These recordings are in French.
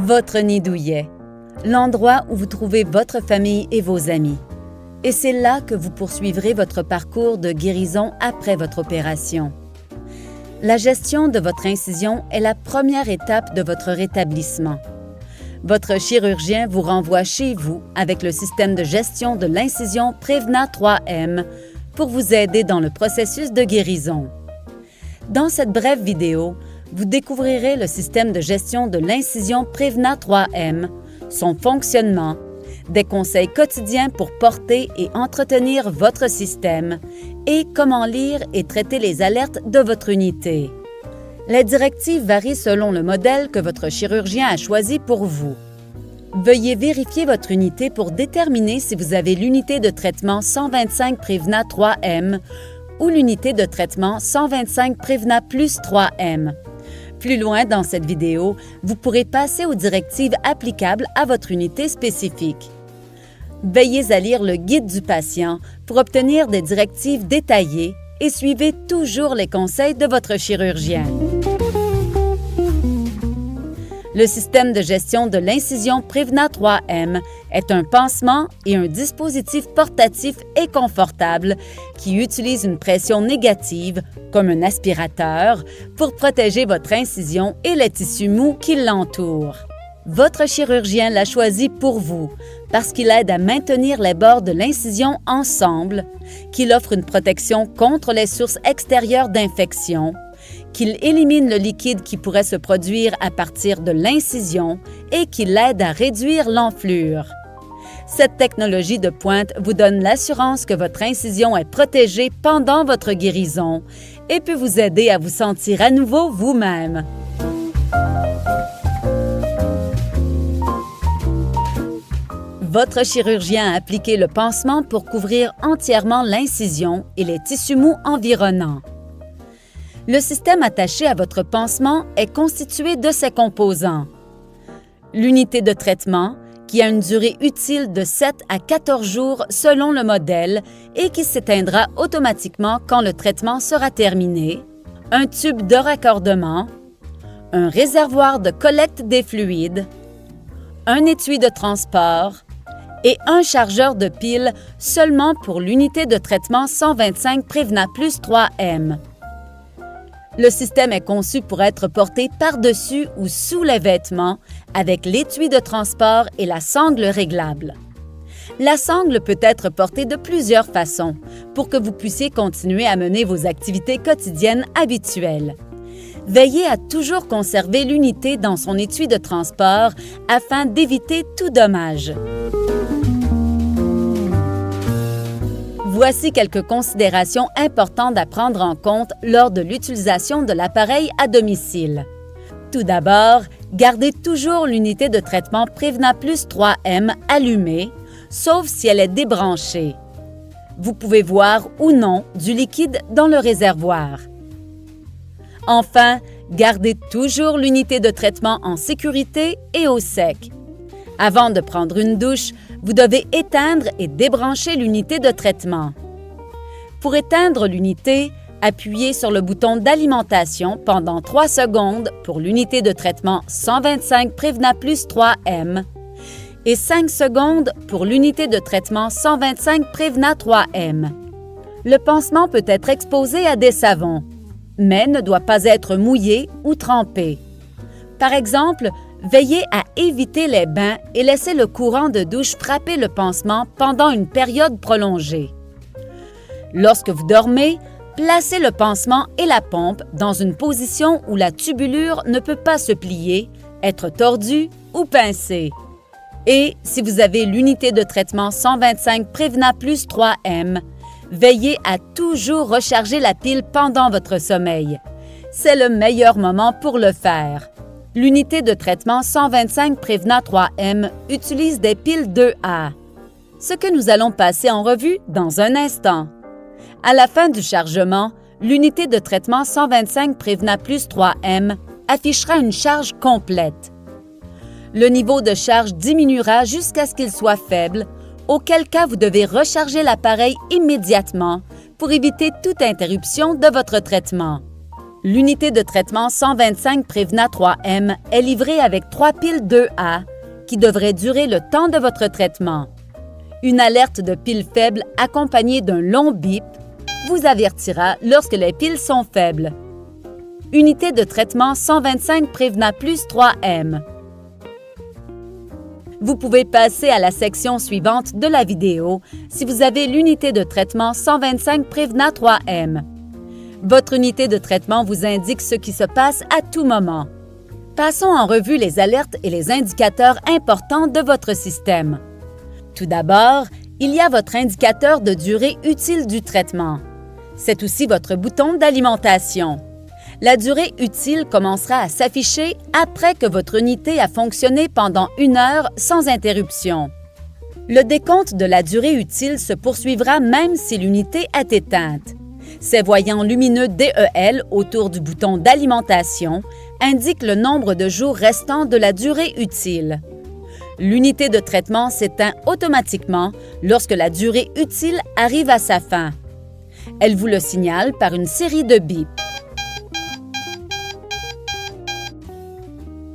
Votre nid douillet, l'endroit où vous trouvez votre famille et vos amis. Et c'est là que vous poursuivrez votre parcours de guérison après votre opération. La gestion de votre incision est la première étape de votre rétablissement. Votre chirurgien vous renvoie chez vous avec le système de gestion de l'incision Prevna 3M pour vous aider dans le processus de guérison. Dans cette brève vidéo, vous découvrirez le système de gestion de l'incision Prevna 3M, son fonctionnement, des conseils quotidiens pour porter et entretenir votre système et comment lire et traiter les alertes de votre unité. Les directives varient selon le modèle que votre chirurgien a choisi pour vous. Veuillez vérifier votre unité pour déterminer si vous avez l'unité de traitement 125 Prevna 3M ou l'unité de traitement 125 Prevna plus 3M. Plus loin dans cette vidéo, vous pourrez passer aux directives applicables à votre unité spécifique. Veillez à lire le guide du patient pour obtenir des directives détaillées et suivez toujours les conseils de votre chirurgien. Le système de gestion de l'incision Prevna 3M est un pansement et un dispositif portatif et confortable qui utilise une pression négative, comme un aspirateur, pour protéger votre incision et les tissus mous qui l'entourent. Votre chirurgien l'a choisi pour vous parce qu'il aide à maintenir les bords de l'incision ensemble, qu'il offre une protection contre les sources extérieures d'infection, qu'il élimine le liquide qui pourrait se produire à partir de l'incision et qu'il aide à réduire l'enflure. Cette technologie de pointe vous donne l'assurance que votre incision est protégée pendant votre guérison et peut vous aider à vous sentir à nouveau vous-même. Votre chirurgien a appliqué le pansement pour couvrir entièrement l'incision et les tissus mous environnants. Le système attaché à votre pansement est constitué de ces composants. L'unité de traitement, qui a une durée utile de 7 à 14 jours selon le modèle et qui s'éteindra automatiquement quand le traitement sera terminé, un tube de raccordement, un réservoir de collecte des fluides, un étui de transport et un chargeur de piles seulement pour l'unité de traitement 125 Prevna plus 3M. Le système est conçu pour être porté par-dessus ou sous les vêtements avec l'étui de transport et la sangle réglable. La sangle peut être portée de plusieurs façons pour que vous puissiez continuer à mener vos activités quotidiennes habituelles. Veillez à toujours conserver l'unité dans son étui de transport afin d'éviter tout dommage. Voici quelques considérations importantes à prendre en compte lors de l'utilisation de l'appareil à domicile. Tout d'abord, gardez toujours l'unité de traitement Prevna plus 3M allumée, sauf si elle est débranchée. Vous pouvez voir ou non du liquide dans le réservoir. Enfin, gardez toujours l'unité de traitement en sécurité et au sec. Avant de prendre une douche, vous devez éteindre et débrancher l'unité de traitement. Pour éteindre l'unité, appuyez sur le bouton d'alimentation pendant 3 secondes pour l'unité de traitement 125 Prevna plus 3M et 5 secondes pour l'unité de traitement 125 Prevna 3M. Le pansement peut être exposé à des savons, mais ne doit pas être mouillé ou trempé. Par exemple, veillez à éviter les bains et laissez le courant de douche frapper le pansement pendant une période prolongée. Lorsque vous dormez, placez le pansement et la pompe dans une position où la tubulure ne peut pas se plier, être tordue ou pincée. Et si vous avez l'unité de traitement 125 Prevna plus 3M, veillez à toujours recharger la pile pendant votre sommeil. C'est le meilleur moment pour le faire. L'unité de traitement 125 Prevna 3M utilise des piles 2A, ce que nous allons passer en revue dans un instant. À la fin du chargement, l'unité de traitement 125 Prevna plus 3M affichera une charge complète. Le niveau de charge diminuera jusqu'à ce qu'il soit faible, auquel cas vous devez recharger l'appareil immédiatement pour éviter toute interruption de votre traitement. L'unité de traitement 125 Prevna 3M est livrée avec 3 piles 2A qui devraient durer le temps de votre traitement. Une alerte de piles faibles accompagnée d'un long bip vous avertira lorsque les piles sont faibles. Unité de traitement 125 Prevna Plus 3M. Vous pouvez passer à la section suivante de la vidéo si vous avez l'unité de traitement 125 Prevna 3M. Votre unité de traitement vous indique ce qui se passe à tout moment. Passons en revue les alertes et les indicateurs importants de votre système. Tout d'abord, il y a votre indicateur de durée utile du traitement. C'est aussi votre bouton d'alimentation. La durée utile commencera à s'afficher après que votre unité a fonctionné pendant 1 heure sans interruption. Le décompte de la durée utile se poursuivra même si l'unité est éteinte. Ces voyants lumineux DEL autour du bouton d'alimentation indiquent le nombre de jours restants de la durée utile. L'unité de traitement s'éteint automatiquement lorsque la durée utile arrive à sa fin. Elle vous le signale par une série de bips.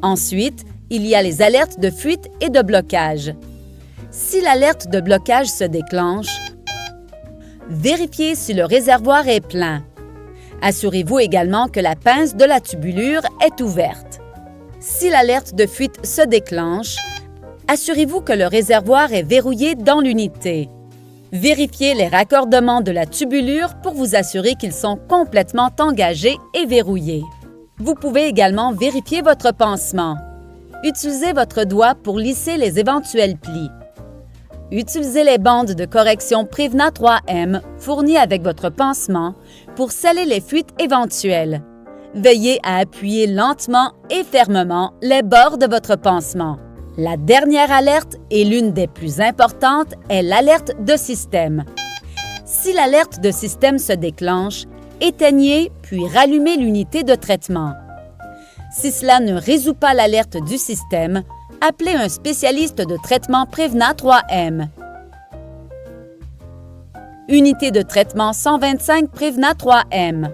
Ensuite, il y a les alertes de fuite et de blocage. Si l'alerte de blocage se déclenche, vérifiez si le réservoir est plein. Assurez-vous également que la pince de la tubulure est ouverte. Si l'alerte de fuite se déclenche, assurez-vous que le réservoir est verrouillé dans l'unité. Vérifiez les raccordements de la tubulure pour vous assurer qu'ils sont complètement engagés et verrouillés. Vous pouvez également vérifier votre pansement. Utilisez votre doigt pour lisser les éventuels plis. Utilisez les bandes de correction Prevna 3M fournies avec votre pansement pour sceller les fuites éventuelles. Veillez à appuyer lentement et fermement les bords de votre pansement. La dernière alerte et l'une des plus importantes est l'alerte de système. Si l'alerte de système se déclenche, éteignez puis rallumez l'unité de traitement. Si cela ne résout pas l'alerte du système, appelez un spécialiste de traitement Prevna 3M. Unité de traitement 125 Prevna 3M.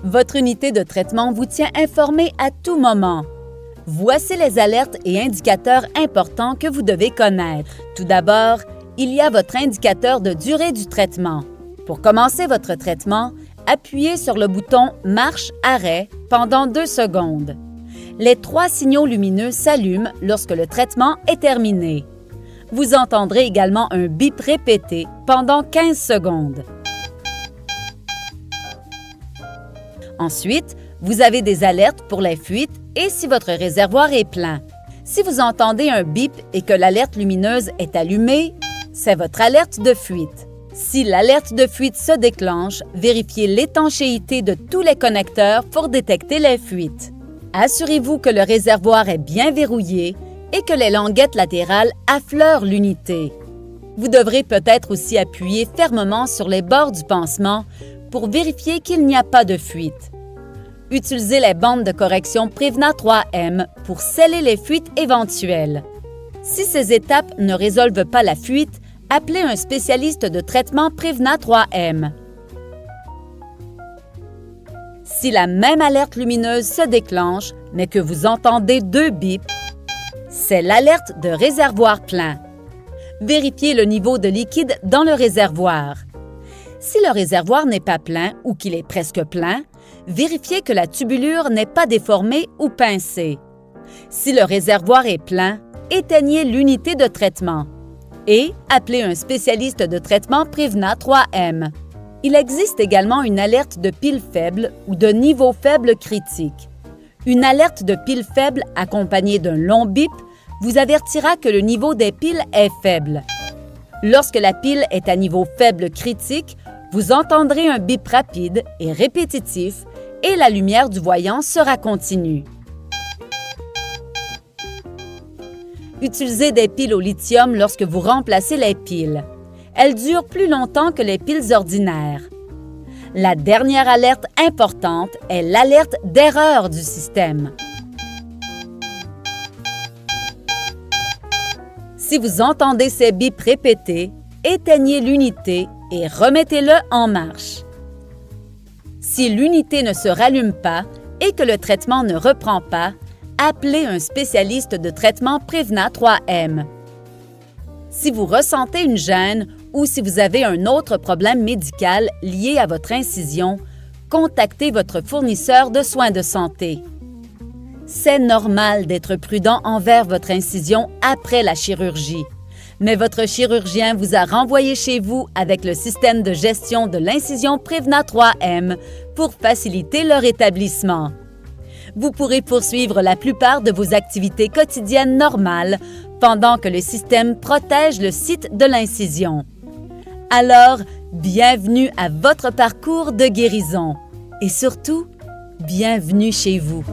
Votre unité de traitement vous tient informé à tout moment. Voici les alertes et indicateurs importants que vous devez connaître. Tout d'abord, il y a votre indicateur de durée du traitement. Pour commencer votre traitement, appuyez sur le bouton « Marche-arrêt » pendant 2 secondes. Les 3 signaux lumineux s'allument lorsque le traitement est terminé. Vous entendrez également un bip répété pendant 15 secondes. Ensuite, vous avez des alertes pour les fuites et si votre réservoir est plein. Si vous entendez un bip et que l'alerte lumineuse est allumée, c'est votre alerte de fuite. Si l'alerte de fuite se déclenche, vérifiez l'étanchéité de tous les connecteurs pour détecter les fuites. Assurez-vous que le réservoir est bien verrouillé et que les languettes latérales affleurent l'unité. Vous devrez peut-être aussi appuyer fermement sur les bords du pansement pour vérifier qu'il n'y a pas de fuite. Utilisez les bandes de correction Prevna 3M pour sceller les fuites éventuelles. Si ces étapes ne résolvent pas la fuite, appelez un spécialiste de traitement Prevna 3M. Si la même alerte lumineuse se déclenche, mais que vous entendez 2 bips, c'est l'alerte de réservoir plein. Vérifiez le niveau de liquide dans le réservoir. Si le réservoir n'est pas plein ou qu'il est presque plein, vérifiez que la tubulure n'est pas déformée ou pincée. Si le réservoir est plein, éteignez l'unité de traitement et appelez un spécialiste de traitement Prevna 3M. Il existe également une alerte de pile faible ou de niveau faible critique. Une alerte de pile faible accompagnée d'un long bip vous avertira que le niveau des piles est faible. Lorsque la pile est à niveau faible critique, vous entendrez un bip rapide et répétitif et la lumière du voyant sera continue. Utilisez des piles au lithium lorsque vous remplacez les piles. Elles durent plus longtemps que les piles ordinaires. La dernière alerte importante est l'alerte d'erreur du système. Si vous entendez ces bips répétés, éteignez l'unité et remettez-le en marche. Si l'unité ne se rallume pas et que le traitement ne reprend pas, appelez un spécialiste de traitement Prevna 3M. Si vous ressentez une gêne ou si vous avez un autre problème médical lié à votre incision, contactez votre fournisseur de soins de santé. C'est normal d'être prudent envers votre incision après la chirurgie, mais votre chirurgien vous a renvoyé chez vous avec le système de gestion de l'incision Prevna 3M pour faciliter le rétablissement. Vous pourrez poursuivre la plupart de vos activités quotidiennes normales pendant que le système protège le site de l'incision. Alors, bienvenue à votre parcours de guérison et surtout, bienvenue chez vous.